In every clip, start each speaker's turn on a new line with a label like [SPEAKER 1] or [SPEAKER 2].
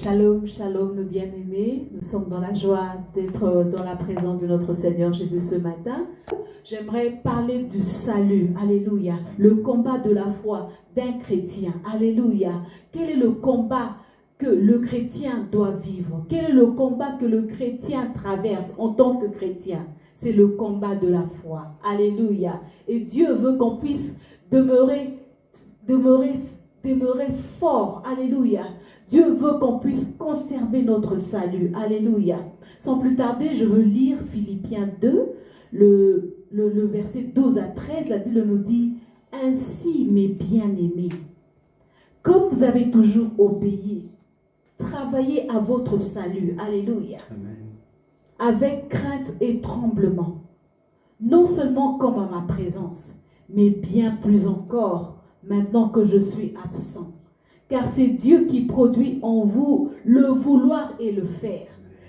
[SPEAKER 1] Shalom, shalom, nos bien-aimés. Nous sommes dans la joie d'être dans la présence de notre Seigneur Jésus ce matin. J'aimerais parler du salut, alléluia, le combat de la foi d'un chrétien, alléluia. Quel est le combat que le chrétien doit vivre? Quel est le combat que le chrétien traverse en tant que chrétien? C'est le combat de la foi, alléluia. Et Dieu veut qu'on puisse demeurer fort, alléluia. Dieu veut qu'on puisse conserver notre salut, alléluia. Sans plus tarder, je veux lire Philippiens 2, le verset 12 à 13. La Bible nous dit: ainsi, mes bien-aimés, comme vous avez toujours obéi, travaillez à votre salut, alléluia. Amen. Avec crainte et tremblement, non seulement comme à ma présence, mais bien plus encore maintenant que je suis absent. Car c'est Dieu qui produit en vous le vouloir et le faire,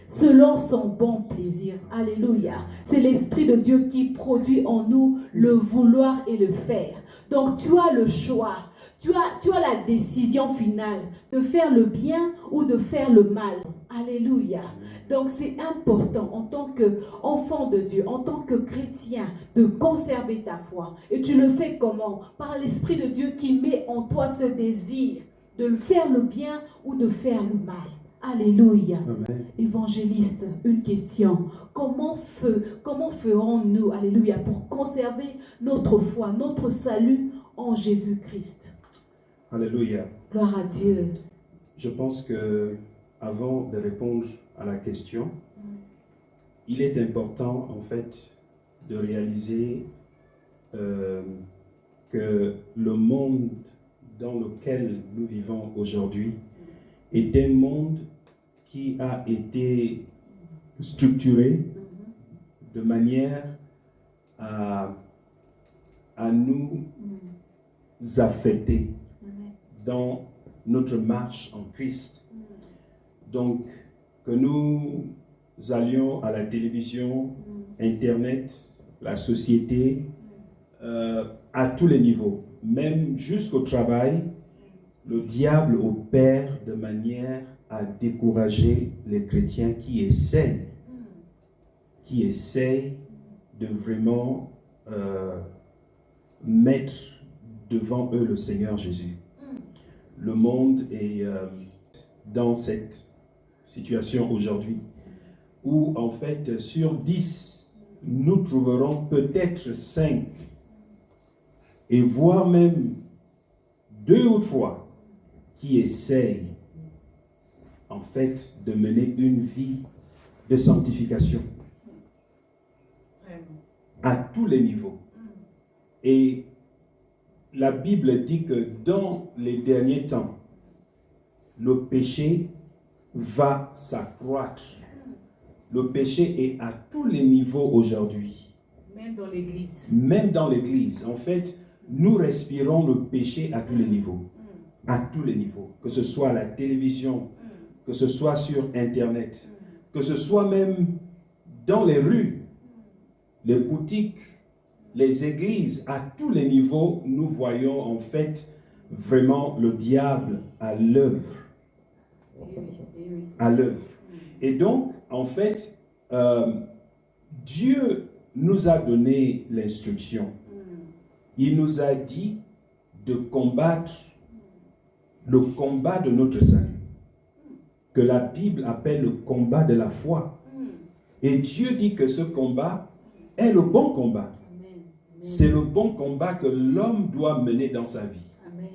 [SPEAKER 1] selon son bon plaisir. Alléluia. C'est l'Esprit de Dieu qui produit en nous le vouloir et le faire. Donc tu as le choix, tu as la décision finale de faire le bien ou de faire le mal. Alléluia. Donc c'est important en tant qu'enfant de Dieu, en tant que chrétien, de conserver ta foi. Et tu le fais comment? Par l'Esprit de Dieu qui met en toi ce désir de faire le bien ou de faire le mal. Alléluia. Amen. Évangéliste, une question. Comment ferons-nous, alléluia, pour conserver notre foi, notre salut en Jésus-Christ?
[SPEAKER 2] Alléluia.
[SPEAKER 1] Gloire à Dieu.
[SPEAKER 2] Je pense que avant de répondre à la question, il est important en fait de réaliser que le monde dans lequel nous vivons aujourd'hui est un monde qui a été structuré de manière à nous affecter dans notre marche en Christ. Donc, que nous allions à la télévision, Internet, la société, à tous les niveaux, même jusqu'au travail, le diable opère de manière à décourager les chrétiens qui essayent de vraiment mettre devant eux le Seigneur Jésus. Le monde est dans cette situation aujourd'hui où en fait sur 10, nous trouverons peut-être 5 et voire même 2 ou 3 qui essayent en fait de mener une vie de sanctification à tous les niveaux. Et la Bible dit que dans les derniers temps, le péché va s'accroître. Le péché est à tous les niveaux aujourd'hui.
[SPEAKER 1] Même dans l'Église.
[SPEAKER 2] Même dans l'Église. En fait, nous respirons le péché à tous les niveaux. À tous les niveaux. Que ce soit à la télévision, que ce soit sur Internet, que ce soit même dans les rues, les boutiques, les églises, à tous les niveaux, nous voyons en fait vraiment le diable à l'œuvre. À l'œuvre. Et donc, en fait, Dieu nous a donné l'instruction. Il nous a dit de combattre le combat de notre salut, que la Bible appelle le combat de la foi. Et Dieu dit que ce combat est le bon combat. C'est le bon combat que l'homme doit mener dans sa vie.
[SPEAKER 1] Amen.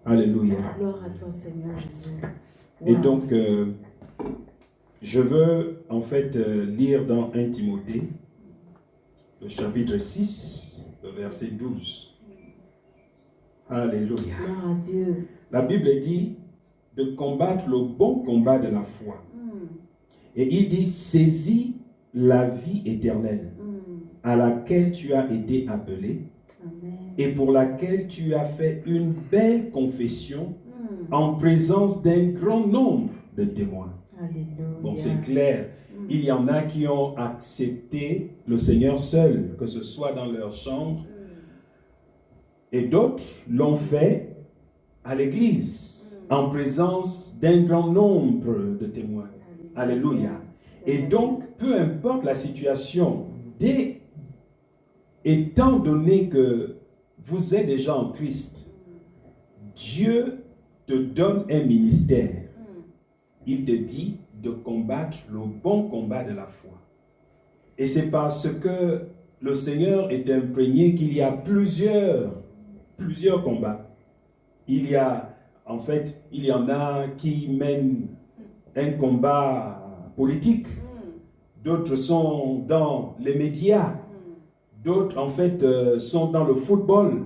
[SPEAKER 2] Alléluia.
[SPEAKER 1] Gloire à toi, Seigneur Jésus. Wow.
[SPEAKER 2] Et donc, je veux en fait lire dans 1 Timothée, le chapitre 6, le verset 12. Alléluia.
[SPEAKER 1] Gloire à Dieu.
[SPEAKER 2] La Bible dit de combattre le bon combat de la foi. Et il dit, saisis la vie éternelle à laquelle tu as été appelé.
[SPEAKER 1] Amen.
[SPEAKER 2] Et pour laquelle tu as fait une belle confession en présence d'un grand nombre de témoins.
[SPEAKER 1] Alléluia.
[SPEAKER 2] Bon, c'est clair. Il y en a qui ont accepté le Seigneur seul, que ce soit dans leur chambre, et d'autres l'ont fait à l'église. en présence d'un grand nombre de témoins. Alléluia. Et donc, peu importe la situation, étant donné que vous êtes déjà en Christ, Dieu te donne un ministère. Il te dit de combattre le bon combat de la foi. Et c'est parce que le Seigneur est imprégné qu'il y a plusieurs combats. Il y en a qui mènent un combat politique. D'autres sont dans les médias. D'autres, sont dans le football.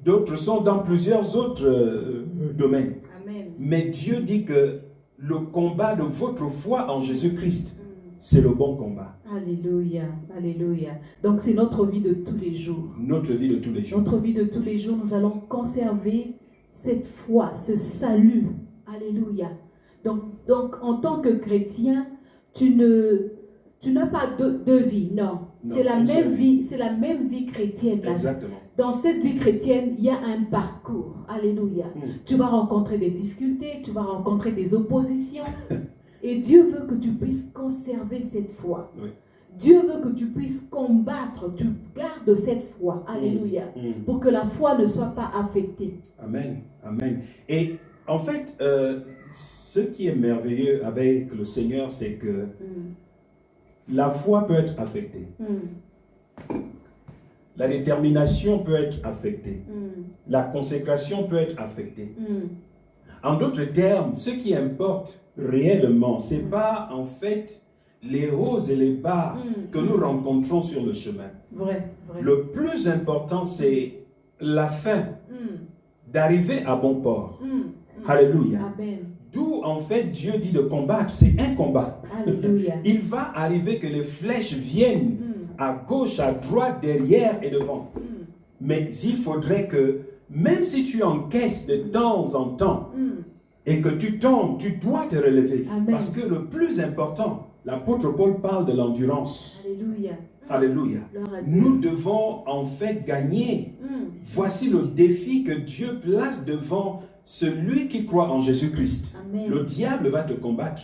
[SPEAKER 2] D'autres sont dans plusieurs autres domaines.
[SPEAKER 1] Amen.
[SPEAKER 2] Mais Dieu dit que le combat de votre foi en Jésus-Christ, c'est le bon combat.
[SPEAKER 1] Alléluia, alléluia. Donc c'est notre vie de tous les jours.
[SPEAKER 2] Notre vie de tous les jours.
[SPEAKER 1] Notre vie de tous les jours, nous allons conserver cette foi, ce salut. Alléluia. Donc en tant que chrétien, tu n'as pas deux vies, non. C'est la même vie, c'est la même vie chrétienne.
[SPEAKER 2] Exactement.
[SPEAKER 1] Dans cette vie chrétienne, il y a un parcours. Alléluia. Tu vas rencontrer des difficultés, tu vas rencontrer des oppositions. Et Dieu veut que tu puisses conserver cette foi.
[SPEAKER 2] Oui.
[SPEAKER 1] Dieu veut que tu puisses combattre, tu gardes cette foi. Alléluia. Pour que la foi ne soit pas affectée.
[SPEAKER 2] Amen. Amen. Et en fait, ce qui est merveilleux avec le Seigneur, c'est que la foi peut être affectée. La détermination peut être affectée. La consécration peut être affectée. En d'autres termes, ce qui importe réellement, ce n'est pas en fait les hauts et les bas que nous rencontrons sur le chemin.
[SPEAKER 1] Vrai.
[SPEAKER 2] Le plus important, c'est la fin, d'arriver à bon port. Alléluia.
[SPEAKER 1] Amen.
[SPEAKER 2] D'où en fait Dieu dit de combattre, c'est un combat.
[SPEAKER 1] Alléluia.
[SPEAKER 2] Il va arriver que les flèches viennent à gauche, à droite, derrière et devant. Mais il faudrait que, même si tu encaisses de temps en temps et que tu tombes, tu dois te relever.
[SPEAKER 1] Amen.
[SPEAKER 2] Parce que le plus important, l'apôtre Paul parle de l'endurance.
[SPEAKER 1] Alléluia.
[SPEAKER 2] Alléluia.
[SPEAKER 1] Gloire à Dieu.
[SPEAKER 2] Nous devons en fait gagner. Voici le défi que Dieu place devant celui qui croit en Jésus-Christ.
[SPEAKER 1] Amen.
[SPEAKER 2] Le diable va te combattre.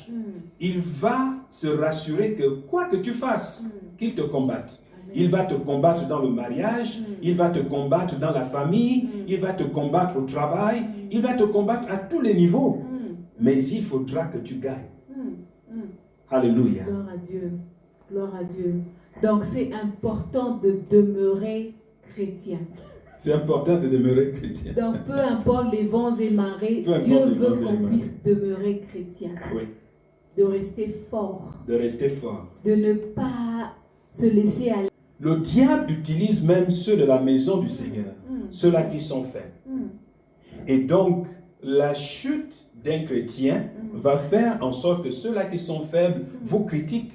[SPEAKER 2] Il va se rassurer que quoi que tu fasses, qu'il te combatte.
[SPEAKER 1] Amen.
[SPEAKER 2] Il va te combattre dans le mariage, il va te combattre dans la famille, il va te combattre au travail, il va te combattre à tous les niveaux. Mais il faudra que tu gagnes. Alléluia.
[SPEAKER 1] Gloire à Dieu. Gloire à Dieu. Donc c'est important de demeurer chrétien.
[SPEAKER 2] C'est important de demeurer chrétien.
[SPEAKER 1] Donc peu importe les vents et marées,
[SPEAKER 2] Peu importe
[SPEAKER 1] Dieu
[SPEAKER 2] les
[SPEAKER 1] veut
[SPEAKER 2] vents et les
[SPEAKER 1] qu'on
[SPEAKER 2] marées.
[SPEAKER 1] puisse demeurer chrétien.
[SPEAKER 2] Oui,
[SPEAKER 1] De rester fort.
[SPEAKER 2] de rester fort.
[SPEAKER 1] De ne pas se laisser aller.
[SPEAKER 2] Le diable utilise même ceux de la maison du Seigneur, ceux-là qui sont faibles. Et donc, la chute d'un chrétien va faire en sorte que ceux-là qui sont faibles vous critiquent.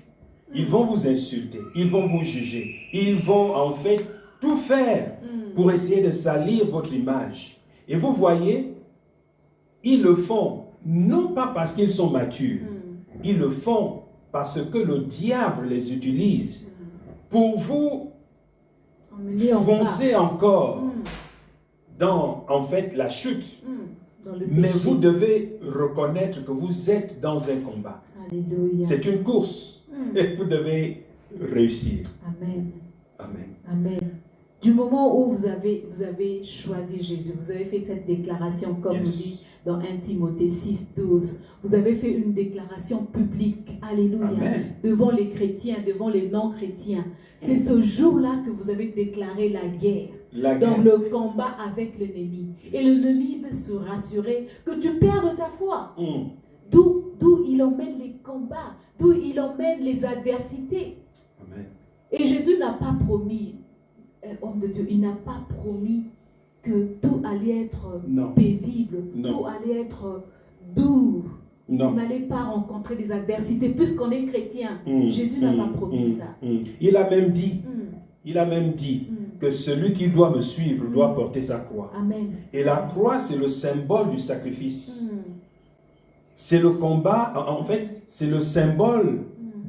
[SPEAKER 2] Ils vont vous insulter, ils vont vous juger, ils vont en fait tout faire pour essayer de salir votre image. Et vous voyez, ils le font non pas parce qu'ils sont matures, ils le font parce que le diable les utilise pour vous
[SPEAKER 1] Emmener en bas.
[SPEAKER 2] foncer encore dans en fait la chute.
[SPEAKER 1] Dans le
[SPEAKER 2] Mais
[SPEAKER 1] péché.
[SPEAKER 2] vous devez reconnaître que vous êtes dans un combat.
[SPEAKER 1] Alléluia.
[SPEAKER 2] C'est une course et vous devez réussir.
[SPEAKER 1] Amen.
[SPEAKER 2] Amen.
[SPEAKER 1] Amen. Du moment où vous avez choisi Jésus, vous avez fait cette déclaration, comme
[SPEAKER 2] Yes.
[SPEAKER 1] on dit dans 1 Timothée 6, 12. Vous avez fait une déclaration publique, alléluia,
[SPEAKER 2] Amen.
[SPEAKER 1] devant les chrétiens, devant les non-chrétiens. C'est ce jour-là que vous avez déclaré la guerre.
[SPEAKER 2] La
[SPEAKER 1] Dans
[SPEAKER 2] guerre.
[SPEAKER 1] le combat avec l'ennemi. Et l'ennemi veut se rassurer que tu perds ta foi. D'où il emmène les combats, d'où il emmène les adversités.
[SPEAKER 2] Amen.
[SPEAKER 1] Et Jésus n'a pas promis, homme de Dieu, il n'a pas promis que tout allait être
[SPEAKER 2] Non.
[SPEAKER 1] paisible,
[SPEAKER 2] Non.
[SPEAKER 1] tout allait être doux. On
[SPEAKER 2] Non.
[SPEAKER 1] n'allait pas rencontrer des adversités puisqu'on est chrétien. Jésus n'a pas promis ça.
[SPEAKER 2] Il a même dit que celui qui doit me suivre doit porter sa croix.
[SPEAKER 1] Amen.
[SPEAKER 2] Et la croix, c'est le symbole du sacrifice. C'est le combat, en fait, c'est le symbole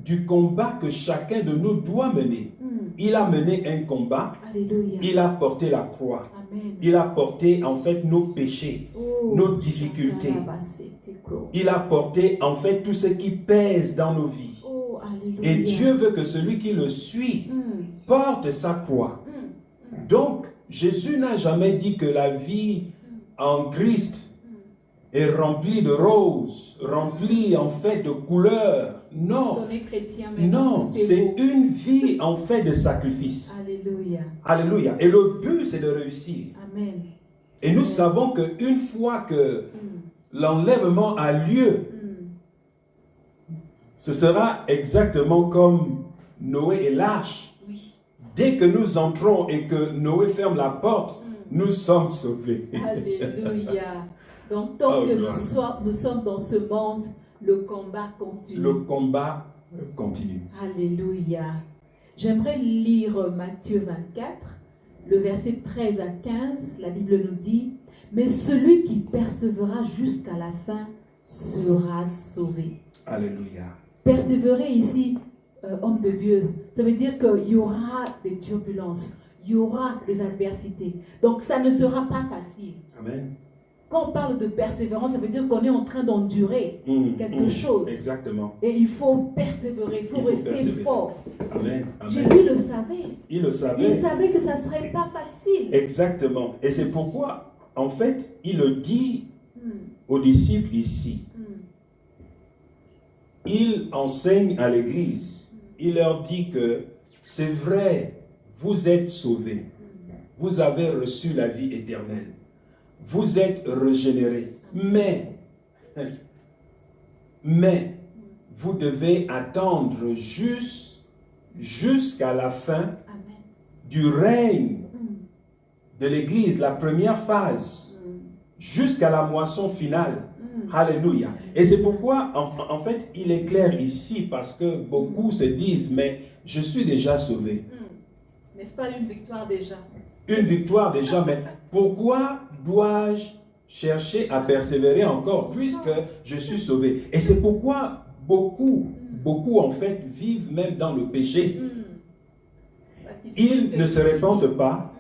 [SPEAKER 2] du combat que chacun de nous doit mener. Il a mené un combat.
[SPEAKER 1] Alléluia.
[SPEAKER 2] Il a porté la croix.
[SPEAKER 1] Amen.
[SPEAKER 2] Il a porté en fait nos péchés,
[SPEAKER 1] Oh,
[SPEAKER 2] nos difficultés.
[SPEAKER 1] Shakalabasete Kro.
[SPEAKER 2] Il a porté en fait tout ce qui pèse dans nos vies.
[SPEAKER 1] Oh, alléluia.
[SPEAKER 2] Et Dieu veut que celui qui le suit porte sa croix. Donc, Jésus n'a jamais dit que la vie en Christ est remplie de roses, remplie en fait de couleurs. Non,
[SPEAKER 1] Parce qu'on est chrétien maintenant,
[SPEAKER 2] non,
[SPEAKER 1] tout est
[SPEAKER 2] c'est
[SPEAKER 1] beau.
[SPEAKER 2] une vie en fait de sacrifice.
[SPEAKER 1] Alléluia.
[SPEAKER 2] Alléluia. Et le but, c'est de réussir.
[SPEAKER 1] Amen.
[SPEAKER 2] Et nous savons qu'une fois que l'enlèvement a lieu, ce sera exactement comme Noé et l'arche.
[SPEAKER 1] Oui.
[SPEAKER 2] Dès que nous entrons et que Noé ferme la porte, nous sommes sauvés.
[SPEAKER 1] Alléluia. Donc, tant
[SPEAKER 2] Oh,
[SPEAKER 1] que
[SPEAKER 2] gloire.
[SPEAKER 1] nous sommes dans ce monde, le combat continue.
[SPEAKER 2] Le combat continue.
[SPEAKER 1] Alléluia. J'aimerais lire Matthieu 24, le verset 13 à 15. La Bible nous dit, « Mais celui qui persévérera jusqu'à la fin sera sauvé. »
[SPEAKER 2] Alléluia.
[SPEAKER 1] Persévérer ici, homme de Dieu, ça veut dire qu'il y aura des turbulences, il y aura des adversités. Donc ça ne sera pas facile.
[SPEAKER 2] Amen.
[SPEAKER 1] Quand on parle de persévérance, ça veut dire qu'on est en train d'endurer quelque chose.
[SPEAKER 2] Exactement.
[SPEAKER 1] Et il faut persévérer, il faut rester
[SPEAKER 2] persévérer.
[SPEAKER 1] fort.
[SPEAKER 2] Amen. Amen.
[SPEAKER 1] Jésus le savait.
[SPEAKER 2] Il le
[SPEAKER 1] Il
[SPEAKER 2] savait.
[SPEAKER 1] savait que ça ne serait pas facile.
[SPEAKER 2] Exactement. Et c'est pourquoi, en fait, il le dit aux disciples ici. Il enseigne à l'Église. Il leur dit que c'est vrai, vous êtes sauvés. Vous avez reçu la vie éternelle. Vous êtes régénérés. Mais, vous devez attendre jusqu'à la fin
[SPEAKER 1] Amen.
[SPEAKER 2] du règne de l'Église, la première phase, jusqu'à la moisson finale. Alléluia. Et c'est pourquoi, en fait, il est clair ici, parce que beaucoup se disent, mais je suis déjà sauvé.
[SPEAKER 1] N'est-ce pas une victoire déjà?
[SPEAKER 2] Une victoire déjà, mais pourquoi dois-je chercher à persévérer encore, puisque je suis sauvé? Et c'est pourquoi beaucoup en fait, vivent même dans le péché. Ils ne se répandent pas.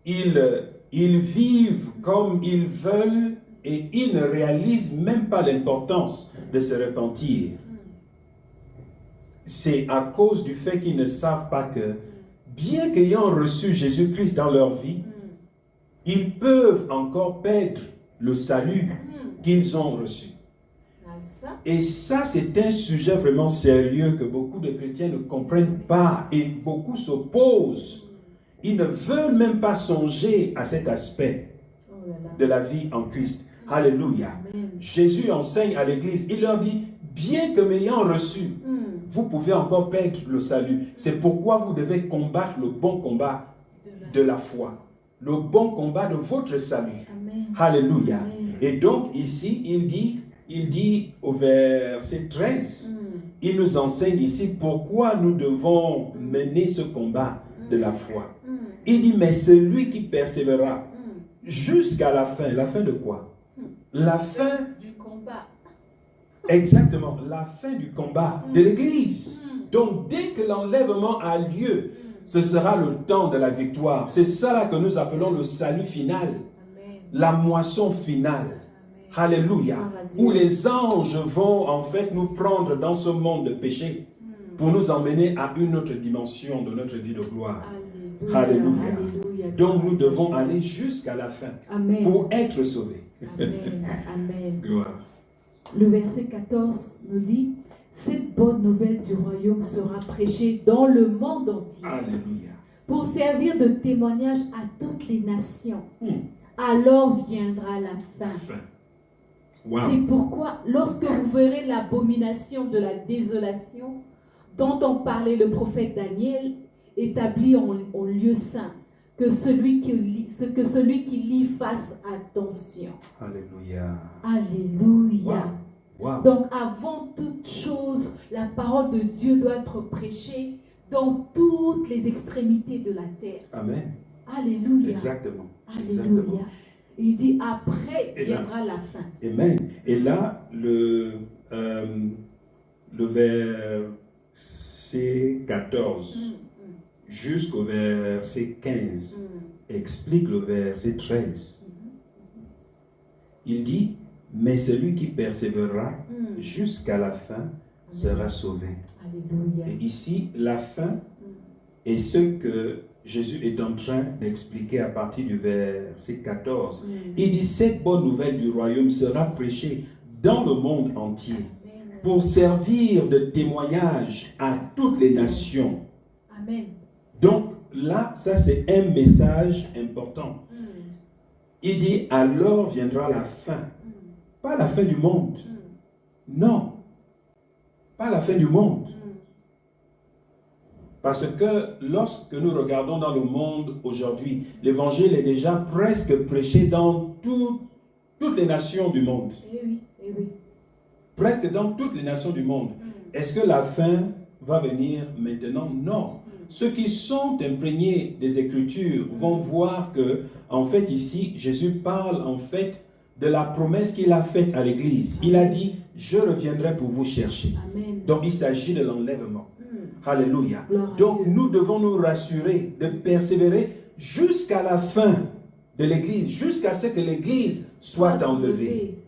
[SPEAKER 2] Ils vivent comme ils veulent et ils ne réalisent même pas l'importance de se repentir. C'est à cause du fait qu'ils ne savent pas que, bien qu'ayant reçu Jésus-Christ dans leur vie, ils peuvent encore perdre le salut qu'ils ont reçu. Et ça, c'est un sujet vraiment sérieux que beaucoup de chrétiens ne comprennent pas et beaucoup s'opposent. Ils ne veulent même pas songer à cet aspect de la vie en Christ. Alléluia.
[SPEAKER 1] Amen.
[SPEAKER 2] Jésus enseigne à l'Église. Il leur dit, bien que m'ayant reçu, vous pouvez encore perdre le salut. C'est pourquoi vous devez combattre le bon combat de la foi. Le bon combat de votre salut.
[SPEAKER 1] Amen.
[SPEAKER 2] Alléluia.
[SPEAKER 1] Amen.
[SPEAKER 2] Et donc ici, il dit au verset 13, il nous enseigne ici pourquoi nous devons mener ce combat de la foi. Il dit, mais celui qui persévérera jusqu'à la fin de quoi? La fin
[SPEAKER 1] du combat.
[SPEAKER 2] Exactement, la fin du combat de l'Église. Donc, dès que l'enlèvement a lieu, ce sera le temps de la victoire. C'est ça là que nous appelons le salut final,
[SPEAKER 1] Amen.
[SPEAKER 2] la moisson finale.
[SPEAKER 1] Amen.
[SPEAKER 2] Alléluia.
[SPEAKER 1] Gloire à Dieu.
[SPEAKER 2] Où les anges vont en fait nous prendre dans ce monde de péché pour nous emmener à une autre dimension de notre vie de gloire.
[SPEAKER 1] Alléluia.
[SPEAKER 2] Alléluia.
[SPEAKER 1] Alléluia.
[SPEAKER 2] Donc, nous
[SPEAKER 1] Gloire à
[SPEAKER 2] devons
[SPEAKER 1] Jésus.
[SPEAKER 2] aller jusqu'à la fin
[SPEAKER 1] Amen.
[SPEAKER 2] pour être sauvés.
[SPEAKER 1] Amen. Amen.
[SPEAKER 2] Gloire.
[SPEAKER 1] Le verset 14 nous dit, cette bonne nouvelle du royaume sera prêchée dans le monde entier
[SPEAKER 2] Alléluia.
[SPEAKER 1] pour servir de témoignage à toutes les nations. Alors viendra la fin.
[SPEAKER 2] Fin.
[SPEAKER 1] C'est
[SPEAKER 2] Wow.
[SPEAKER 1] pourquoi, lorsque vous verrez l'abomination de la désolation dont on parlait le prophète Daniel, établi en lieu saint, que celui qui lit fasse attention.
[SPEAKER 2] Alléluia.
[SPEAKER 1] Alléluia.
[SPEAKER 2] Wow.
[SPEAKER 1] Donc, avant toute chose, la parole de Dieu doit être prêchée dans toutes les extrémités de la terre.
[SPEAKER 2] Amen.
[SPEAKER 1] Alléluia.
[SPEAKER 2] Exactement.
[SPEAKER 1] Alléluia. Il dit, après
[SPEAKER 2] Et là-
[SPEAKER 1] viendra la fin.
[SPEAKER 2] Amen. Et là, le verset 14 jusqu'au verset 15 explique le verset 13. Il dit, mais celui qui persévérera jusqu'à la fin sera sauvé.
[SPEAKER 1] Alléluia.
[SPEAKER 2] Et ici, la fin est ce que Jésus est en train d'expliquer à partir du verset 14. Il dit, cette bonne nouvelle du royaume sera prêchée dans le monde entier pour servir de témoignage à toutes les nations.
[SPEAKER 1] Amen.
[SPEAKER 2] Donc là, ça c'est un message important. Il dit, alors viendra la fin. Pas la fin du monde. Non. Pas la fin du monde. Parce que lorsque nous regardons dans le monde aujourd'hui, l'évangile est déjà presque prêché dans toutes les nations du monde.
[SPEAKER 1] Eh oui, eh oui.
[SPEAKER 2] Presque dans toutes les nations du monde. Est-ce que la fin va venir maintenant? Non. Ceux qui sont imprégnés des Écritures vont voir que, en fait, ici, Jésus parle, en fait, de la promesse qu'il a faite à l'Église. Il a dit, je reviendrai pour vous chercher.
[SPEAKER 1] Amen.
[SPEAKER 2] Donc, il s'agit de l'enlèvement. Alléluia.
[SPEAKER 1] Gloire à
[SPEAKER 2] Donc,
[SPEAKER 1] Dieu.
[SPEAKER 2] nous devons nous rassurer de persévérer jusqu'à la fin de l'Église, jusqu'à ce que l'Église soit enlevée.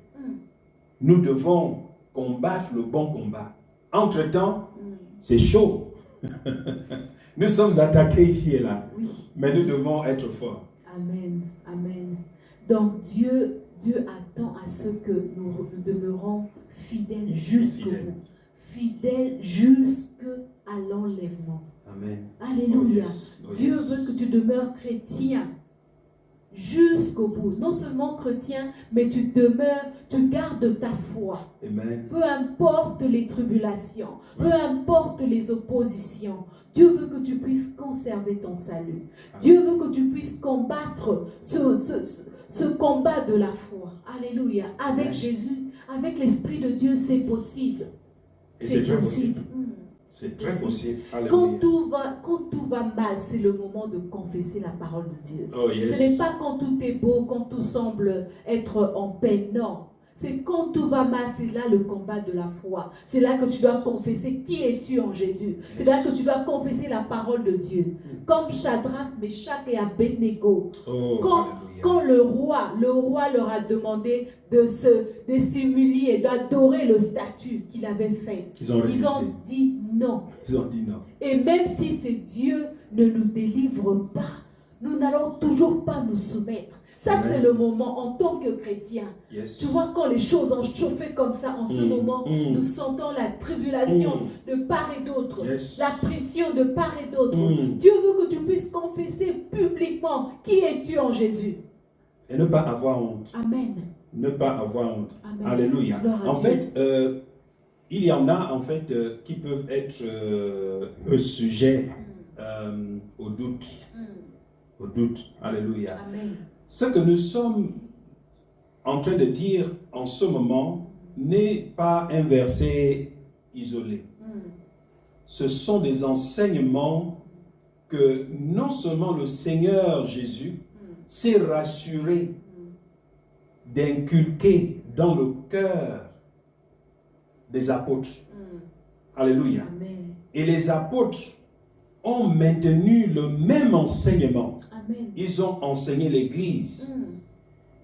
[SPEAKER 2] Nous devons combattre le bon combat. Entre-temps, c'est chaud. Nous sommes attaqués ici et là.
[SPEAKER 1] Oui.
[SPEAKER 2] Mais nous devons être forts.
[SPEAKER 1] Amen. Amen. Donc Dieu attend à ce que nous demeurons fidèles jusqu'au
[SPEAKER 2] Fidèles.
[SPEAKER 1] bout. Fidèles jusqu'à l'enlèvement.
[SPEAKER 2] Amen.
[SPEAKER 1] Alléluia.
[SPEAKER 2] Oh yes. Oh
[SPEAKER 1] Dieu
[SPEAKER 2] yes.
[SPEAKER 1] veut que tu demeures chrétien jusqu'au bout. Non seulement chrétien, mais tu demeures, tu gardes ta foi.
[SPEAKER 2] Amen.
[SPEAKER 1] Peu importe les tribulations, peu importe les oppositions, Dieu veut que tu puisses conserver ton salut. Dieu veut que tu puisses combattre ce combat de la foi. Alléluia. Avec
[SPEAKER 2] Amen.
[SPEAKER 1] Jésus, avec l'Esprit de Dieu, c'est possible.
[SPEAKER 2] Et c'est très
[SPEAKER 1] possible.
[SPEAKER 2] C'est très possible. Alléluia.
[SPEAKER 1] Quand tout va mal, c'est le moment de confesser la parole de Dieu.
[SPEAKER 2] Oh yes.
[SPEAKER 1] Ce n'est pas quand tout est beau, quand tout semble être en paix, non. C'est quand tout va mal, c'est là le combat de la foi. C'est là que tu dois confesser qui es-tu en Jésus. C'est là que tu dois confesser la parole de Dieu. Comme Shadrach, Meshach et Abednego.
[SPEAKER 2] Oh,
[SPEAKER 1] Quand le roi leur a demandé de s'humilier et d'adorer le statut qu'il avait fait,
[SPEAKER 2] Ils ont résisté.
[SPEAKER 1] dit non.
[SPEAKER 2] Ils ont dit non.
[SPEAKER 1] Et même si c'est Dieu ne nous délivre pas, nous n'allons toujours pas nous soumettre. Ça,
[SPEAKER 2] Amen.
[SPEAKER 1] c'est le moment en tant que chrétien.
[SPEAKER 2] Yes.
[SPEAKER 1] Tu vois, quand les choses ont chauffé comme ça, en ce moment, nous sentons la tribulation de part et d'autre,
[SPEAKER 2] Yes.
[SPEAKER 1] la pression de part et d'autre.
[SPEAKER 2] Mm.
[SPEAKER 1] Dieu veut que tu puisses confesser publiquement qui es-tu en Jésus.
[SPEAKER 2] Et ne pas avoir honte.
[SPEAKER 1] Amen.
[SPEAKER 2] Ne pas avoir honte.
[SPEAKER 1] Amen.
[SPEAKER 2] Alléluia.
[SPEAKER 1] Gloire à
[SPEAKER 2] En
[SPEAKER 1] Dieu.
[SPEAKER 2] fait, il y en a en fait qui peuvent être sujets au doute. Au doute. Alléluia.
[SPEAKER 1] Amen.
[SPEAKER 2] Ce que nous sommes en train de dire en ce moment n'est pas un verset isolé. Ce sont des enseignements que non seulement le Seigneur Jésus s'est rassuré d'inculquer dans le cœur des apôtres. Alléluia.
[SPEAKER 1] Amen.
[SPEAKER 2] Et les apôtres ont maintenu le même enseignement.
[SPEAKER 1] Amen.
[SPEAKER 2] Ils ont enseigné l'Église.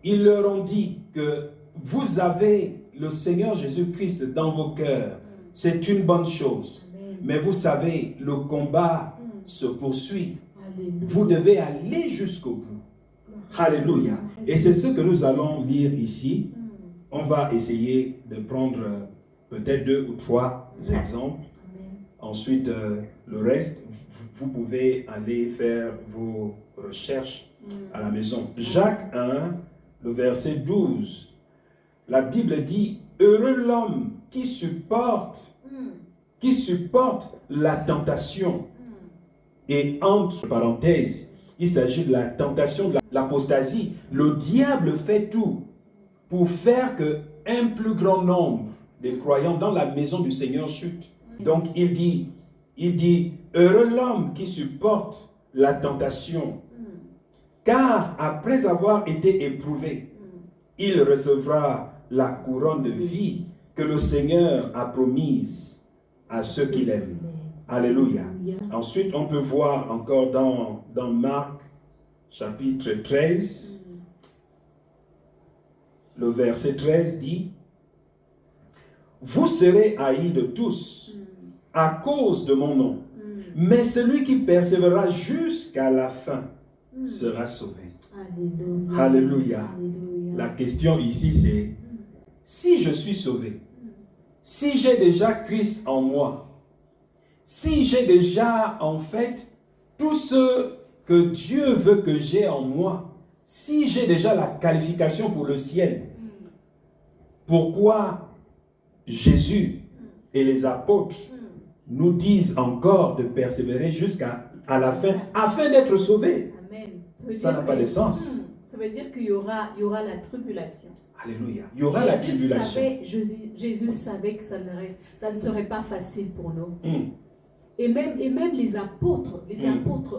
[SPEAKER 2] Ils leur ont dit que vous avez le Seigneur Jésus-Christ dans vos cœurs. C'est une bonne chose.
[SPEAKER 1] Amen.
[SPEAKER 2] Mais vous savez, le combat se poursuit.
[SPEAKER 1] Alléluia.
[SPEAKER 2] Vous devez aller jusqu'au bout. Alléluia. Et c'est ce que nous allons lire ici. On va essayer de prendre peut-être 2 ou 3 exemples.
[SPEAKER 1] Amen.
[SPEAKER 2] Ensuite, le reste, vous pouvez aller faire vos recherches à la maison. Jacques 1, le verset 12. La Bible dit, heureux l'homme qui supporte la tentation. Et entre parenthèses, il s'agit de la tentation de l'apostasie. Le diable fait tout pour faire qu'un plus grand nombre de croyants dans la maison du Seigneur chutent. Donc il dit, heureux l'homme qui supporte la tentation, car après avoir été éprouvé, il recevra la couronne de vie que le Seigneur a promise à ceux qui l'aiment. Alléluia.
[SPEAKER 1] Alléluia.
[SPEAKER 2] Ensuite, on peut voir encore dans Marc, chapitre 13, le verset 13 dit, « Vous serez haïs de tous à cause de mon nom, mais celui qui persévérera jusqu'à la fin sera sauvé. »
[SPEAKER 1] Alléluia.
[SPEAKER 2] Alléluia.
[SPEAKER 1] Alléluia.
[SPEAKER 2] La question ici, c'est, si je suis sauvé, si j'ai déjà Christ en moi, si j'ai déjà, en fait, tout ce que Dieu veut que j'ai en moi, si j'ai déjà la qualification pour le ciel, pourquoi Jésus et les apôtres nous disent encore de persévérer jusqu'à la fin, afin d'être sauvés?
[SPEAKER 1] Amen.
[SPEAKER 2] Ça n'a pas de sens.
[SPEAKER 1] Ça veut dire qu'il y aura la tribulation.
[SPEAKER 2] Alléluia. Il y aura la tribulation.
[SPEAKER 1] Jésus savait que ça ne serait pas facile pour nous. Et même les apôtres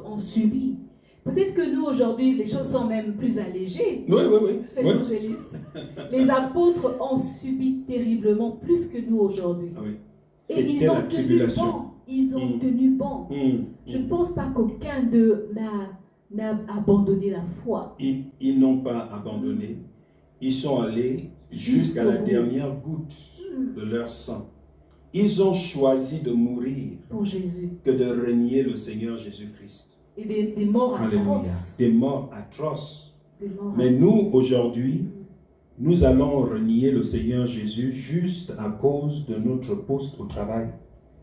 [SPEAKER 1] ont subi. Peut-être que nous, aujourd'hui, les choses sont même plus allégées.
[SPEAKER 2] Oui.
[SPEAKER 1] Évangéliste. Les apôtres ont subi terriblement plus que nous aujourd'hui.
[SPEAKER 2] Oui.
[SPEAKER 1] Et ils ont tenu bon. Ils ont tenu bon. Je ne pense pas qu'aucun d'eux n'a abandonné la foi.
[SPEAKER 2] Ils n'ont pas abandonné. Ils sont allés jusqu'à la dernière goutte de leur sang. Ils ont choisi de mourir
[SPEAKER 1] pour Jésus,
[SPEAKER 2] que de renier le Seigneur Jésus-Christ.
[SPEAKER 1] Et des morts atroces.
[SPEAKER 2] Des morts atroces. Mais
[SPEAKER 1] atroces.
[SPEAKER 2] nous, aujourd'hui, nous allons renier le Seigneur Jésus juste à cause de notre poste au travail.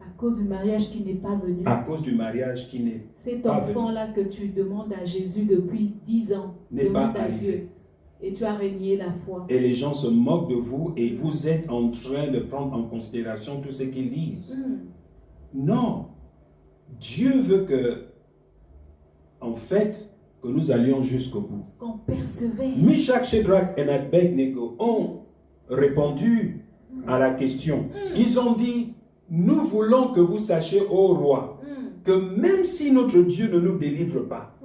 [SPEAKER 1] À cause du mariage qui n'est pas venu.
[SPEAKER 2] À cause du mariage qui n'est pas venu.
[SPEAKER 1] Cet enfant-là que tu demandes à Jésus depuis 10 ans,
[SPEAKER 2] n'est pas
[SPEAKER 1] demande à
[SPEAKER 2] arrivé.
[SPEAKER 1] Dieu. Et tu as renié la foi.
[SPEAKER 2] Et les gens se moquent de vous et vous êtes en train de prendre en considération tout ce qu'ils disent. Non. Dieu veut que, en fait, que nous allions jusqu'au bout.
[SPEAKER 1] Qu'on persévère.
[SPEAKER 2] Meshach, Shadrach et Abednego ont répondu à la question. Ils ont dit, nous voulons que vous sachiez, ô roi, que même si notre Dieu ne nous délivre pas,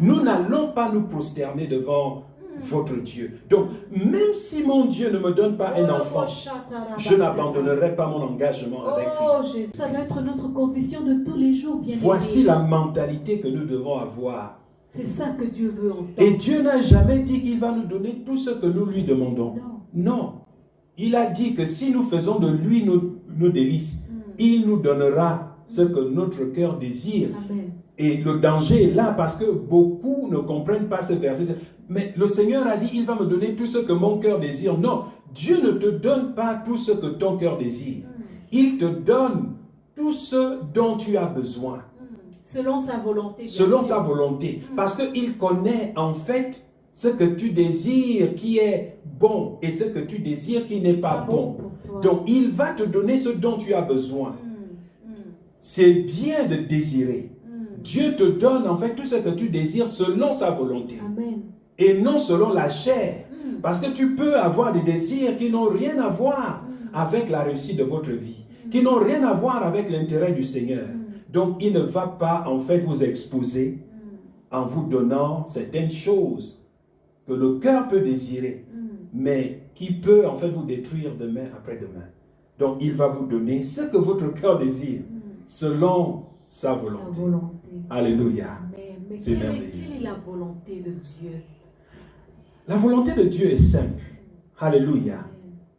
[SPEAKER 2] nous n'allons pas nous prosterner devant votre Dieu. Donc, même si mon Dieu ne me donne pas un enfant, je n'abandonnerai pas mon engagement avec lui.
[SPEAKER 1] Ça doit être notre confession de tous les jours, bien
[SPEAKER 2] Voici la mentalité que nous devons avoir.
[SPEAKER 1] C'est ça que Dieu veut entendre.
[SPEAKER 2] Et Dieu n'a jamais dit qu'il va nous donner tout ce que nous lui demandons. Non. Il a dit que si nous faisons de lui nos délices, il nous donnera ce que notre cœur désire.
[SPEAKER 1] Amen.
[SPEAKER 2] Et le danger est là parce que beaucoup ne comprennent pas ce verset. Mais le Seigneur a dit, il va me donner tout ce que mon cœur désire. Non, Dieu ne te donne pas tout ce que ton cœur désire. Il te donne tout ce dont tu as besoin.
[SPEAKER 1] Selon sa volonté.
[SPEAKER 2] Selon sa volonté. Parce qu'il connaît en fait ce que tu désires qui est bon et ce que tu désires qui n'est pas bon. Donc il va te donner ce dont tu as besoin. C'est bien de désirer. Dieu te donne en fait tout ce que tu désires selon sa volonté.
[SPEAKER 1] Amen.
[SPEAKER 2] Et non selon la chair. Parce que tu peux avoir des désirs qui n'ont rien à voir avec la réussite de votre vie. Qui n'ont rien à voir avec l'intérêt du Seigneur. Donc il ne va pas en fait vous exposer en vous donnant certaines choses que le cœur peut désirer. Mais qui peut en fait vous détruire demain après-demain. Donc il va vous donner ce que votre cœur désire selon sa volonté. Alléluia.
[SPEAKER 1] Mais quelle est la volonté de Dieu?
[SPEAKER 2] La volonté de Dieu est simple. Alléluia.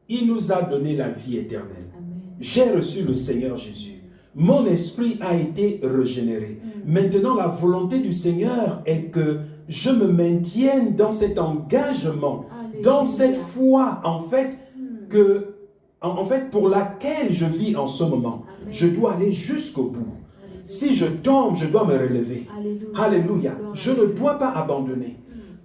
[SPEAKER 2] Il nous a donné la vie éternelle. J'ai reçu le Seigneur Jésus. Mon esprit a été régénéré. Maintenant, la volonté du Seigneur est que je me maintienne dans cet engagement, dans cette foi, en fait, pour laquelle je vis en ce moment. Je dois aller jusqu'au bout. Si je tombe, je dois me relever. Alléluia. Je ne dois pas abandonner.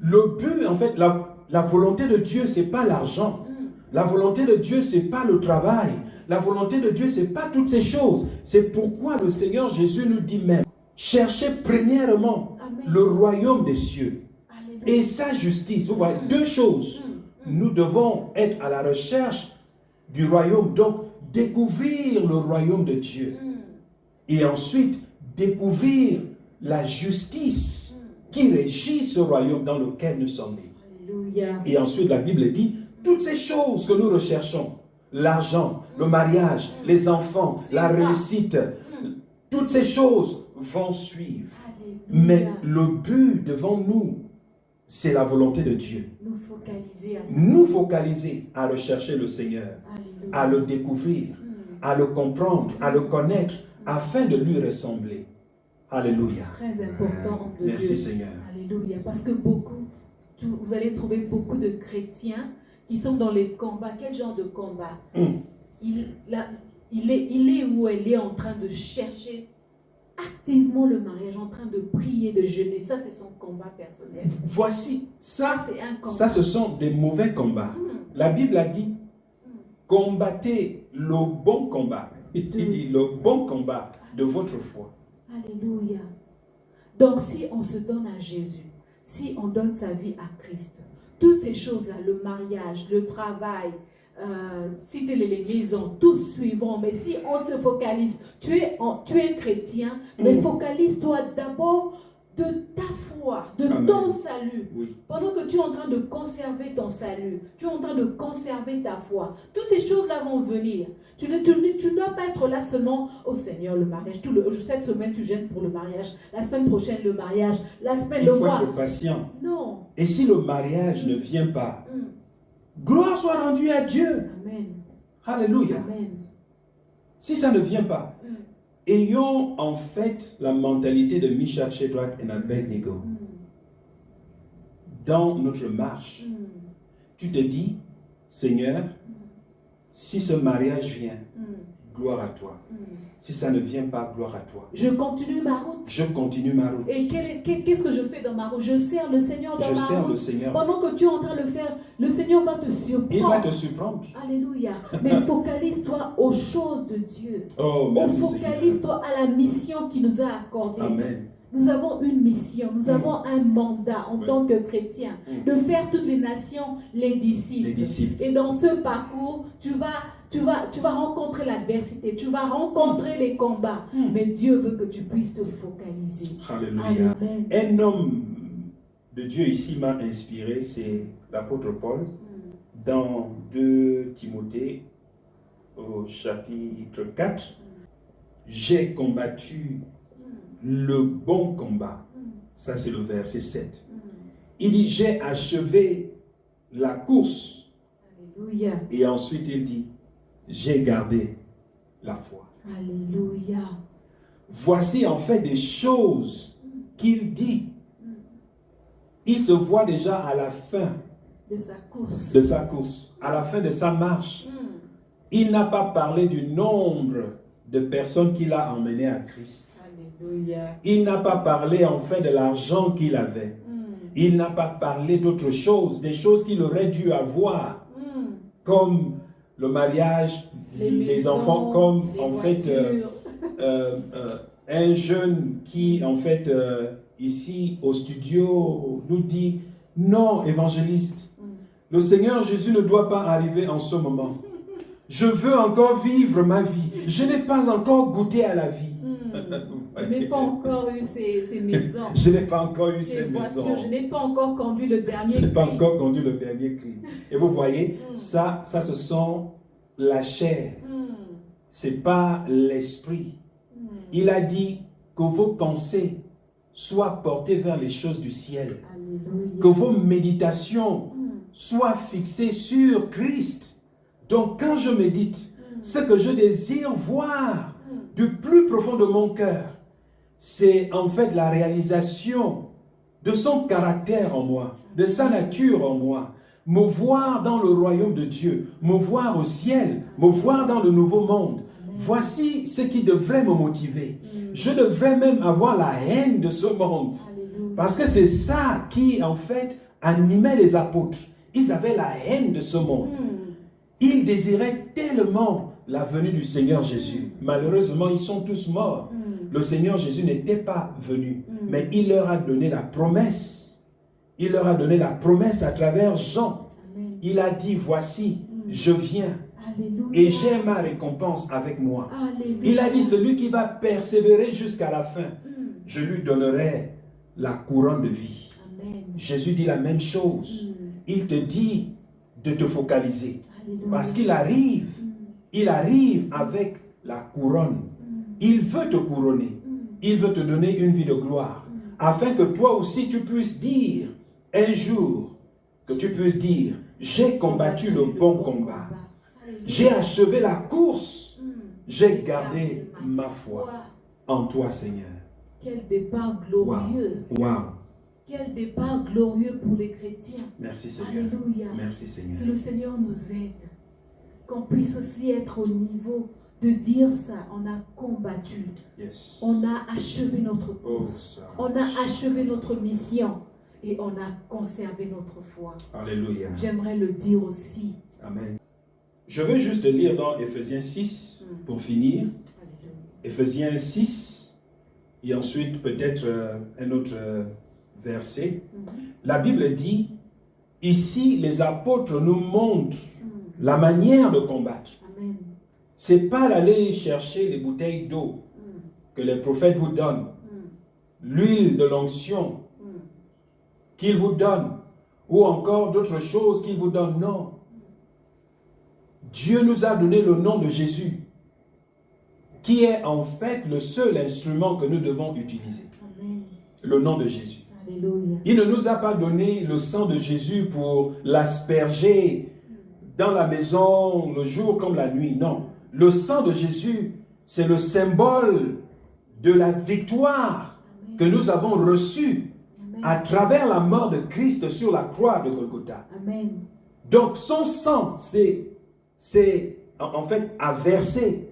[SPEAKER 2] Le but, en fait, la volonté de Dieu, ce n'est pas l'argent. La volonté de Dieu, ce n'est pas le travail. La volonté de Dieu, ce n'est pas toutes ces choses. C'est pourquoi le Seigneur Jésus nous dit même, cherchez premièrement le royaume des cieux et sa justice. Vous voyez, deux choses. Nous devons être à la recherche du royaume. Donc, découvrir le royaume de Dieu. Et ensuite, découvrir la justice qui régit ce royaume dans lequel nous sommes nés.
[SPEAKER 1] Alléluia.
[SPEAKER 2] Et ensuite, la Bible dit, toutes ces choses que nous recherchons, l'argent, le mariage, les enfants, la réussite, Toutes ces choses vont suivre.
[SPEAKER 1] Alléluia.
[SPEAKER 2] Mais le but devant nous, c'est la volonté de Dieu.
[SPEAKER 1] Nous focaliser à ça.
[SPEAKER 2] Nous focaliser à rechercher le Seigneur,
[SPEAKER 1] Alléluia.
[SPEAKER 2] à le découvrir, à le comprendre, à le connaître, afin de lui ressembler. Alléluia.
[SPEAKER 1] Très important, homme de
[SPEAKER 2] Merci
[SPEAKER 1] Dieu.
[SPEAKER 2] Seigneur.
[SPEAKER 1] Alléluia. Parce que vous allez trouver beaucoup de chrétiens qui sont dans les combats. Quel genre de combat? Il est où elle est en train de chercher activement le mariage, en train de prier, de jeûner. Ça, c'est son combat personnel.
[SPEAKER 2] Voici, ça,
[SPEAKER 1] c'est un combat.
[SPEAKER 2] ça ce sont des mauvais combats. La Bible a dit, combattez le bon combat. Il dit le bon combat de votre foi.
[SPEAKER 1] Alléluia. Donc, si on se donne à Jésus, si on donne sa vie à Christ, toutes ces choses-là, le mariage, le travail, citer les maisons, tous suivront. Mais si on se focalise, tu es chrétien, mais focalise-toi d'abord de ta foi, de
[SPEAKER 2] Amen.
[SPEAKER 1] ton salut.
[SPEAKER 2] Oui.
[SPEAKER 1] Pendant que tu es en train de conserver ton salut, tu es en train de conserver ta foi, toutes ces choses-là vont venir. Tu ne dois pas être là seulement, oh Seigneur, le mariage. Cette semaine, tu gênes pour le mariage. La semaine prochaine, le mariage. La semaine,
[SPEAKER 2] Il
[SPEAKER 1] le
[SPEAKER 2] faut
[SPEAKER 1] mois.
[SPEAKER 2] être patient.
[SPEAKER 1] Non.
[SPEAKER 2] Et si le mariage ne vient pas, gloire soit rendue à Dieu.
[SPEAKER 1] Amen.
[SPEAKER 2] Alléluia.
[SPEAKER 1] Amen.
[SPEAKER 2] Si ça ne vient pas, ayons en fait la mentalité de Meshach, Shadrach et Abednego. Dans notre marche, tu te dis, Seigneur, si ce mariage vient, gloire à toi. Si ça ne vient pas, gloire à toi.
[SPEAKER 1] Je continue ma route.
[SPEAKER 2] Je continue ma route.
[SPEAKER 1] Et qu'est-ce que je fais dans ma route? Je sers le Seigneur dans
[SPEAKER 2] Je
[SPEAKER 1] ma
[SPEAKER 2] sers
[SPEAKER 1] route.
[SPEAKER 2] le Seigneur.
[SPEAKER 1] Pendant que tu es en train de le faire, le Seigneur va te surprendre.
[SPEAKER 2] Il va te surprendre.
[SPEAKER 1] Alléluia. Mais focalise-toi aux choses de Dieu.
[SPEAKER 2] Oh, merci Seigneur.
[SPEAKER 1] Focalise-toi à la mission qu'il nous a accordée.
[SPEAKER 2] Amen.
[SPEAKER 1] Nous avons une mission, nous avons un mandat en tant que chrétiens, de faire toutes les nations les disciples.
[SPEAKER 2] Les disciples.
[SPEAKER 1] Et dans ce parcours, tu vas rencontrer l'adversité, tu vas rencontrer les combats. Mais Dieu veut que tu puisses te focaliser.
[SPEAKER 2] Alléluia.
[SPEAKER 1] Amen.
[SPEAKER 2] Un homme de Dieu ici m'a inspiré, c'est l'apôtre Paul, dans 2 Timothée, au chapitre 4. J'ai combattu le bon combat. Ça, c'est le verset 7. Il dit, j'ai achevé la course.
[SPEAKER 1] Alléluia.
[SPEAKER 2] Et ensuite, il dit, j'ai gardé la foi.
[SPEAKER 1] Alléluia.
[SPEAKER 2] Voici en fait des choses qu'il dit. Il se voit déjà à la fin
[SPEAKER 1] de sa course.
[SPEAKER 2] À la fin de sa marche. Il n'a pas parlé du nombre de personnes qu'il a emmenées à Christ.
[SPEAKER 1] Alléluia.
[SPEAKER 2] Il n'a pas parlé en fait de l'argent qu'il avait. Il n'a pas parlé d'autres choses, des choses qu'il aurait dû avoir, comme le mariage, les
[SPEAKER 1] maisons,
[SPEAKER 2] enfants, comme
[SPEAKER 1] les
[SPEAKER 2] en
[SPEAKER 1] voitures.
[SPEAKER 2] fait un jeune qui en fait ici au studio nous dit non, évangéliste, le Seigneur Jésus ne doit pas arriver en ce moment. Je veux encore vivre ma vie. Je n'ai pas encore goûté à la vie.
[SPEAKER 1] Je n'ai pas encore eu ces maisons.
[SPEAKER 2] Je n'ai pas encore eu
[SPEAKER 1] ces
[SPEAKER 2] ces
[SPEAKER 1] voitures.
[SPEAKER 2] maisons.
[SPEAKER 1] Je n'ai pas encore conduit le dernier
[SPEAKER 2] Je n'ai pas
[SPEAKER 1] cri.
[SPEAKER 2] encore conduit le dernier cri. Et vous voyez, ça ce sont la chair. C'est pas l'esprit. Il a dit que vos pensées soient portées vers les choses du ciel.
[SPEAKER 1] Alléluia.
[SPEAKER 2] Que vos méditations soient fixées sur Christ. Donc quand je médite, ce que je désire voir du plus profond de mon cœur, c'est en fait la réalisation de son caractère en moi, de sa nature en moi. Me voir dans le royaume de Dieu, me voir au ciel, me voir dans le nouveau monde. Voici ce qui devrait me motiver. Je devrais même avoir la haine de ce monde.
[SPEAKER 1] Alléluia.
[SPEAKER 2] Parce que c'est ça qui, en fait, animait les apôtres. Ils avaient la haine de ce monde. Ils désiraient tellement la venue du Seigneur Jésus. Malheureusement, ils sont tous morts. Le Seigneur Jésus n'était pas venu, mais il leur a donné la promesse. Il leur a donné la promesse à travers Jean.
[SPEAKER 1] Amen.
[SPEAKER 2] Il a dit, voici, je viens
[SPEAKER 1] Alléluia.
[SPEAKER 2] et j'ai ma récompense avec moi.
[SPEAKER 1] Alléluia.
[SPEAKER 2] Il a dit, celui qui va persévérer jusqu'à la fin, je lui donnerai la couronne de vie.
[SPEAKER 1] Amen.
[SPEAKER 2] Jésus dit la même chose. Il te dit de te focaliser.
[SPEAKER 1] Alléluia.
[SPEAKER 2] Parce qu'il arrive avec la couronne. Il veut te couronner. Il veut te donner une vie de gloire. Afin que toi aussi tu puisses dire un jour, que tu puisses dire, j'ai combattu le bon combat. J'ai achevé la course. J'ai gardé ma foi en toi, Seigneur.
[SPEAKER 1] Quel départ glorieux.
[SPEAKER 2] Wow.
[SPEAKER 1] Quel départ glorieux pour les chrétiens.
[SPEAKER 2] Merci, Seigneur.
[SPEAKER 1] Alléluia.
[SPEAKER 2] Merci, Seigneur.
[SPEAKER 1] Que le Seigneur nous aide. Qu'on puisse aussi être au niveau de dire ça. On a combattu.
[SPEAKER 2] Yes.
[SPEAKER 1] On a achevé notre course. On a achevé notre mission. Et on a conservé notre foi.
[SPEAKER 2] Alléluia.
[SPEAKER 1] J'aimerais le dire aussi.
[SPEAKER 2] Amen. Je veux juste lire dans Éphésiens 6 pour finir.
[SPEAKER 1] Alléluia.
[SPEAKER 2] Éphésiens 6 et ensuite peut-être un autre verset. La Bible dit, ici les apôtres nous montrent la manière de combattre.
[SPEAKER 1] Amen.
[SPEAKER 2] Ce n'est pas d'aller chercher les bouteilles d'eau que les prophètes vous donnent, l'huile de l'onction qu'ils vous donnent, ou encore d'autres choses qu'ils vous donnent. Non. Dieu nous a donné le nom de Jésus, qui est en fait le seul instrument que nous devons utiliser.
[SPEAKER 1] Amen.
[SPEAKER 2] Le nom de Jésus.
[SPEAKER 1] Alléluia.
[SPEAKER 2] Il ne nous a pas donné le sang de Jésus pour l'asperger dans la maison le jour comme la nuit. Non. Le sang de Jésus, c'est le symbole de la victoire que nous avons reçue à travers la mort de Christ sur la croix de Golgotha.
[SPEAKER 1] Amen.
[SPEAKER 2] Donc son sang, c'est en fait à verser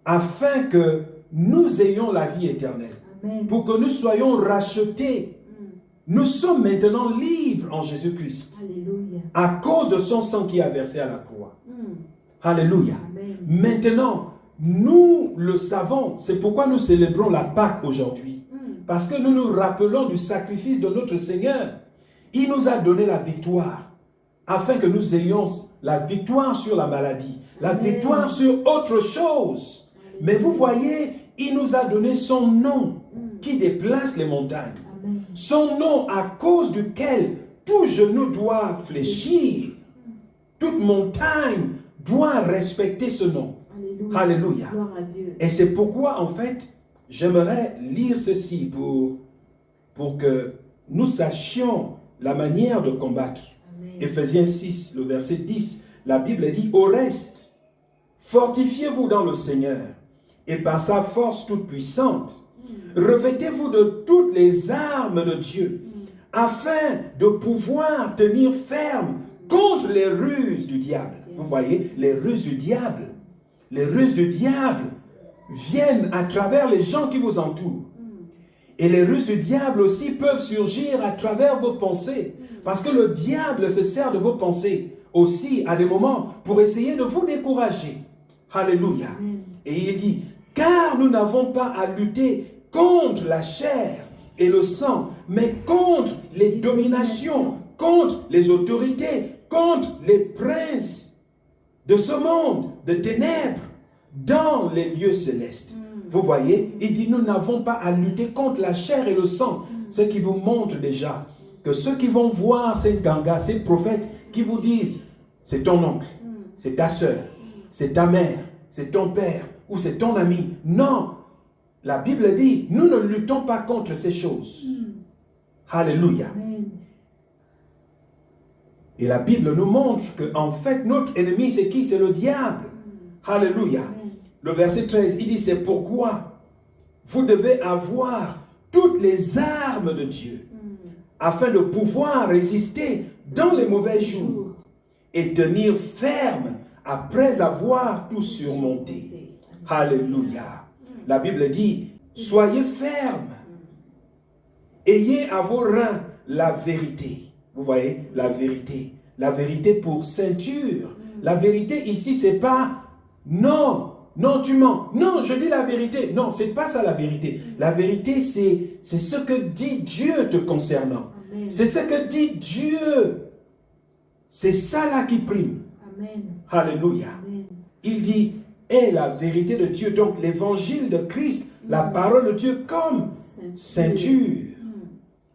[SPEAKER 2] afin que nous ayons la vie éternelle.
[SPEAKER 1] Amen.
[SPEAKER 2] Pour que nous soyons rachetés. Nous sommes maintenant libres en Jésus-Christ.
[SPEAKER 1] Alléluia.
[SPEAKER 2] À cause de son sang qui a versé à la croix. Alléluia.
[SPEAKER 1] Amen.
[SPEAKER 2] Maintenant, nous le savons. C'est pourquoi nous célébrons la Pâque aujourd'hui. Parce que nous nous rappelons du sacrifice de notre Seigneur. Il nous a donné la victoire. Afin que nous ayons la victoire sur la maladie. La victoire sur autre chose. Mais vous voyez, il nous a donné son nom qui déplace les montagnes.
[SPEAKER 1] Amen.
[SPEAKER 2] Son nom à cause duquel tout genou doit fléchir. Toute montagne doit respecter ce nom.
[SPEAKER 1] Alléluia.
[SPEAKER 2] Alléluia.
[SPEAKER 1] Gloire à Dieu.
[SPEAKER 2] Et c'est pourquoi, en fait, j'aimerais lire ceci pour que nous sachions la manière de combattre.
[SPEAKER 1] Amen.
[SPEAKER 2] Éphésiens 6, le verset 10, la Bible dit, au reste, fortifiez-vous dans le Seigneur et par sa force toute puissante, revêtez-vous de toutes les armes de Dieu, afin de pouvoir tenir ferme contre les ruses du diable. Vous voyez, les ruses du diable. Les ruses du diable viennent à travers les gens qui vous entourent. Et les ruses du diable aussi peuvent surgir à travers vos pensées. Parce que le diable se sert de vos pensées aussi à des moments pour essayer de vous décourager. Alléluia. Et il dit, car nous n'avons pas à lutter contre la chair et le sang, mais contre les dominations, contre les autorités, contre les princes de ce monde, de ténèbres, dans les lieux célestes. Vous voyez, il dit, nous n'avons pas à lutter contre la chair et le sang. Ce qui vous montre déjà que ceux qui vont voir ces gangas, ces prophètes qui vous disent, c'est ton oncle, c'est ta soeur, c'est ta mère, c'est ton père ou c'est ton ami. Non, la Bible dit, nous ne luttons pas contre ces choses. Alléluia.
[SPEAKER 1] Amen.
[SPEAKER 2] Et la Bible nous montre que en fait, notre ennemi, c'est qui? C'est le diable. Alléluia.
[SPEAKER 1] Amen.
[SPEAKER 2] Le verset 13, il dit, c'est pourquoi vous devez avoir toutes les armes de Dieu afin de pouvoir résister dans les mauvais jours et tenir ferme après avoir tout surmonté. Alléluia. La Bible dit, soyez fermes. Ayez à vos reins la vérité. Vous voyez, la vérité. La vérité pour ceinture. La vérité ici, c'est pas non. Non, tu mens. Non, je dis la vérité. Non, c'est pas ça la vérité. La vérité, c'est ce que dit Dieu te concernant. C'est ce que dit Dieu. C'est ça là qui prime.
[SPEAKER 1] Amen.
[SPEAKER 2] Alléluia.
[SPEAKER 1] Amen.
[SPEAKER 2] Il dit, est la vérité de Dieu. Donc l'évangile de Christ, la parole de Dieu comme ceinture.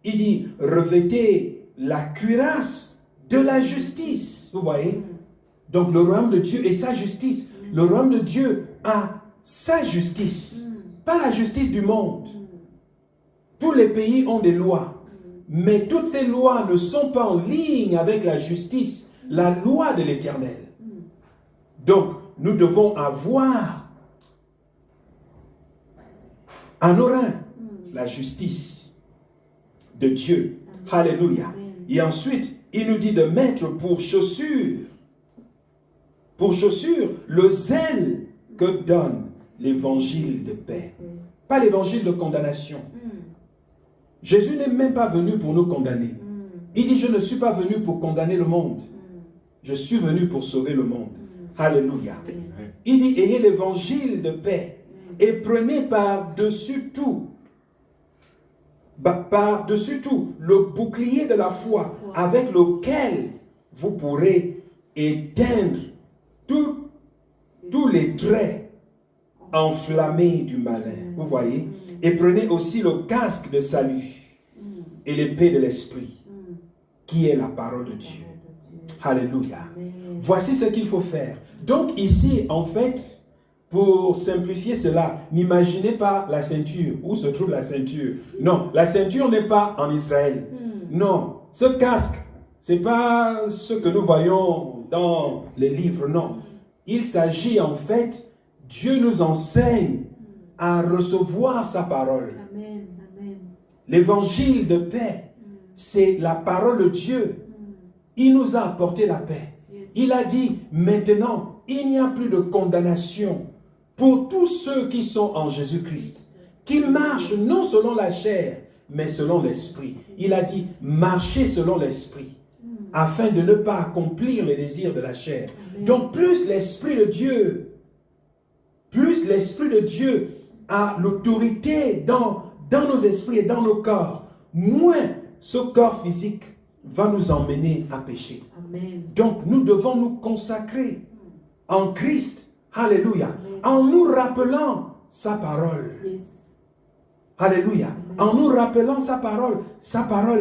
[SPEAKER 2] Il dit, revêtez la cuirasse de la justice. Vous voyez? Donc le royaume de Dieu et sa justice. Le royaume de Dieu a sa justice, pas la justice du monde. Tous les pays ont des lois, mais toutes ces lois ne sont pas en ligne avec la justice, la loi de l'Éternel. Donc, nous devons avoir en nos reins la justice de Dieu. Alléluia. Et ensuite, il nous dit de mettre pour chaussure le zèle que donne l'évangile de paix. Pas l'évangile de condamnation. Jésus n'est même pas venu pour nous condamner. Il dit, je ne suis pas venu pour condamner le monde. Je suis venu pour sauver le monde. Alléluia. Il dit, ayez l'évangile de paix et prenez par-dessus tout, le bouclier de la foi avec lequel vous pourrez éteindre tous les traits enflammés du malin. Vous voyez? Et prenez aussi le casque de salut et l'épée de l'esprit, qui est la parole de Dieu. Alléluia. Voici ce qu'il faut faire. Donc ici, en fait, pour simplifier cela, n'imaginez pas la ceinture. Où se trouve la ceinture? Non, la ceinture n'est pas en Israël. Non, ce casque, ce n'est pas ce que nous voyons dans les livres, non. Il s'agit en fait, Dieu nous enseigne à recevoir sa parole. L'évangile de paix, c'est la parole de Dieu. Il nous a apporté la paix. Il a dit, maintenant, il n'y a plus de condamnation pour tous ceux qui sont en Jésus-Christ, qui marchent non selon la chair, mais selon l'esprit. Il a dit, marchez selon l'esprit, afin de ne pas accomplir les désirs de la chair. Donc, plus l'Esprit de Dieu a l'autorité dans nos esprits et dans nos corps, moins ce corps physique va nous emmener à pécher.
[SPEAKER 1] Amen.
[SPEAKER 2] Donc, nous devons nous consacrer en Christ, alléluia, en nous rappelant sa parole.
[SPEAKER 1] Yes.
[SPEAKER 2] Alléluia. En nous rappelant sa parole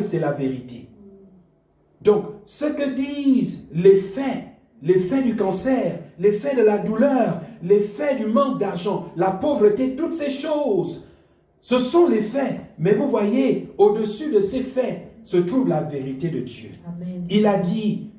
[SPEAKER 2] c'est la vérité. Donc, ce que disent les faits du cancer, les faits de la douleur, les faits du manque d'argent, la pauvreté, toutes ces choses, ce sont les faits. Mais vous voyez, au-dessus de ces faits se trouve la vérité de Dieu.
[SPEAKER 1] Amen.
[SPEAKER 2] Il a dit,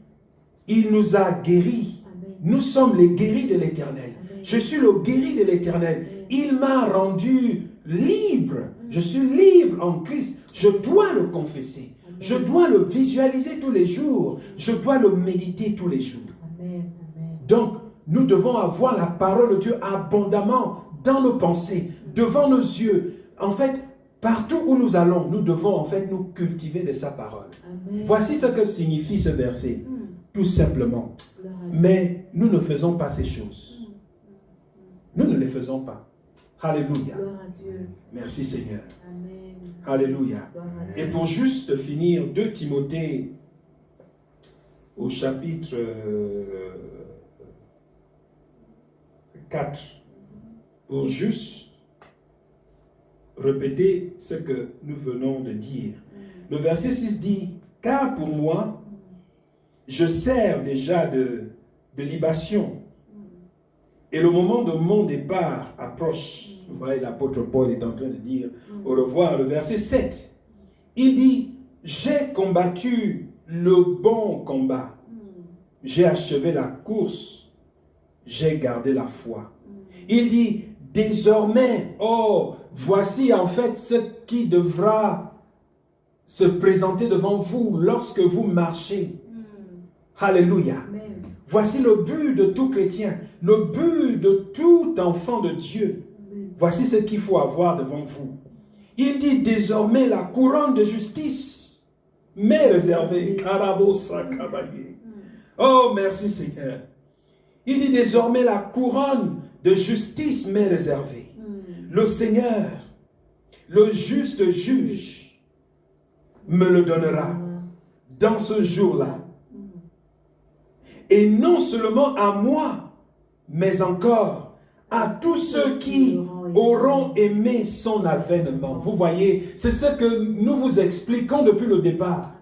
[SPEAKER 2] il nous a guéris.
[SPEAKER 1] Amen.
[SPEAKER 2] Nous sommes les guéris de l'Éternel.
[SPEAKER 1] Amen.
[SPEAKER 2] Je suis le guéri de l'Éternel. Il m'a rendu libre. Je suis libre en Christ. Je dois le confesser.
[SPEAKER 1] Amen.
[SPEAKER 2] Je dois le visualiser tous les jours. Je dois le méditer tous les jours.
[SPEAKER 1] Amen. Amen.
[SPEAKER 2] Donc, nous devons avoir la parole de Dieu abondamment dans nos pensées, devant nos yeux. En fait, partout où nous allons, nous devons en fait nous cultiver de sa parole.
[SPEAKER 1] Amen.
[SPEAKER 2] Voici ce que signifie ce verset, tout simplement.
[SPEAKER 1] Gloire à Dieu.
[SPEAKER 2] Mais nous ne faisons pas ces choses. Nous ne les faisons pas. Alléluia.
[SPEAKER 1] Gloire à Dieu.
[SPEAKER 2] Merci Seigneur.
[SPEAKER 1] Amen.
[SPEAKER 2] Alléluia.
[SPEAKER 1] Gloire à Dieu.
[SPEAKER 2] Et pour juste finir, 2 Timothée au chapitre 4, pour juste répéter ce que nous venons de dire. Le verset 6 dit, « Car pour moi, je sers déjà de libation, et le moment de mon départ approche. » Vous voyez, l'apôtre Paul est en train de dire au revoir. Le verset 7, il dit, « J'ai combattu le bon combat, j'ai achevé la course, j'ai gardé la foi. » Il dit, « Désormais, oh, voici en fait ce qui devra se présenter devant vous lorsque vous marchez. » Alléluia.
[SPEAKER 1] Amen.
[SPEAKER 2] Voici le but de tout chrétien, le but de tout enfant de Dieu. Voici ce qu'il faut avoir devant vous. Il dit désormais la couronne de justice m'est réservée. Oh, merci Seigneur. Il dit désormais la couronne de justice m'est réservée. Le Seigneur, le juste juge, me le donnera dans ce jour-là. Et non seulement à moi, mais encore à tous ceux qui auront aimé son avènement. Vous voyez, c'est ce que nous vous expliquons depuis le départ.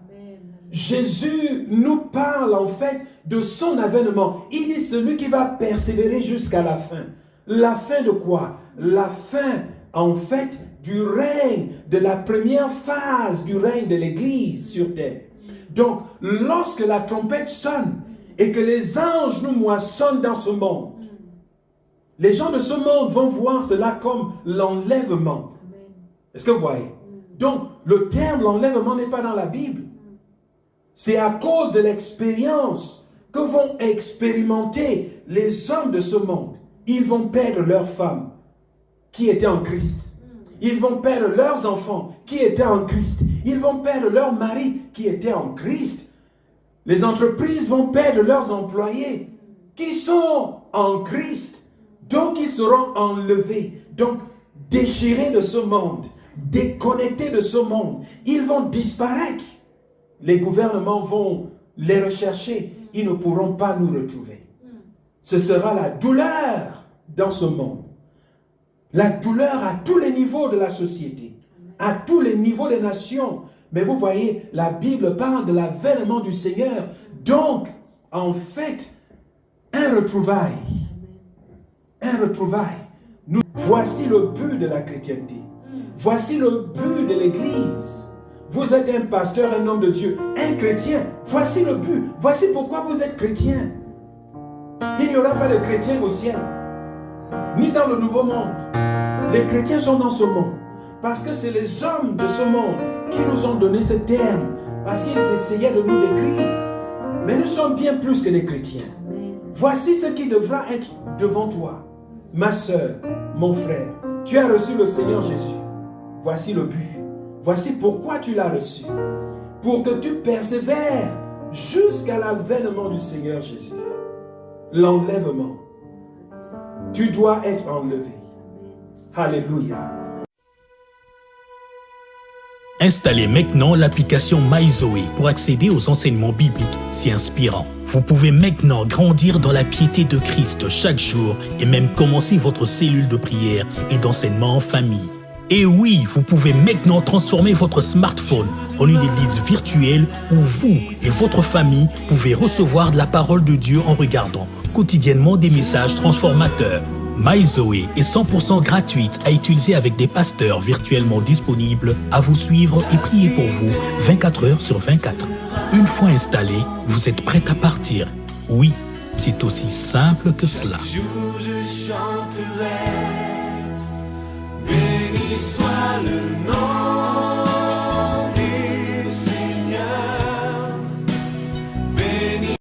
[SPEAKER 2] Jésus nous parle en fait de son avènement. Il est celui qui va persévérer jusqu'à la fin. la fin de quoi? La fin, en fait, du règne, de la première phase du règne de l'Église sur terre. Donc, lorsque la trompette sonne et que les anges nous moissonnent dans ce monde, les gens de ce monde vont voir cela comme l'enlèvement. Est-ce que vous voyez? Donc, le terme l'enlèvement n'est pas dans la Bible. C'est à cause de l'expérience que vont expérimenter les hommes de ce monde. Ils vont perdre leurs femmes qui étaient en Christ. Ils vont perdre leurs enfants qui étaient en Christ. Ils vont perdre leurs maris qui étaient en Christ. Les entreprises vont perdre leurs employés qui sont en Christ. Donc ils seront enlevés, donc déchirés de ce monde, déconnectés de ce monde. Ils vont disparaître. Les gouvernements vont les rechercher. Ils ne pourront pas nous retrouver. Ce sera la douleur dans ce monde. La douleur à tous les niveaux de la société, à tous les niveaux des nations. Mais vous voyez, la Bible parle de l'avènement du Seigneur. Donc, en fait, un retrouvaille. Un retrouvaille. Voici le but de la chrétienté. Voici le but de l'Église. Vous êtes un pasteur, un homme de Dieu, un chrétien. Voici le but. Voici pourquoi vous êtes chrétien. Il n'y aura pas de chrétiens au ciel, ni dans le nouveau monde. Les chrétiens sont dans ce monde. Parce que c'est les hommes de ce monde qui nous ont donné ce terme. Parce qu'ils essayaient de nous décrire. Mais nous sommes bien plus que des chrétiens. Voici ce qui devra être devant toi. Ma soeur, mon frère, tu as reçu le Seigneur Jésus. Voici le but. Voici pourquoi tu l'as reçu. Pour que tu persévères jusqu'à l'avènement du Seigneur Jésus. L'enlèvement. Tu dois être enlevé. Alléluia.
[SPEAKER 3] Installez maintenant l'application MyZoé pour accéder aux enseignements bibliques si inspirants. Vous pouvez maintenant grandir dans la piété de Christ chaque jour et même commencer votre cellule de prière et d'enseignement en famille. Et oui, vous pouvez maintenant transformer votre smartphone en une église virtuelle où vous et votre famille pouvez recevoir de la parole de Dieu en regardant quotidiennement des messages transformateurs. MyZoé est 100% gratuite à utiliser avec des pasteurs virtuellement disponibles à vous suivre et prier pour vous 24 heures sur 24. Une fois installé, vous êtes prêt à partir. Oui, c'est aussi simple que cela.
[SPEAKER 4] Chaque jour je chanterai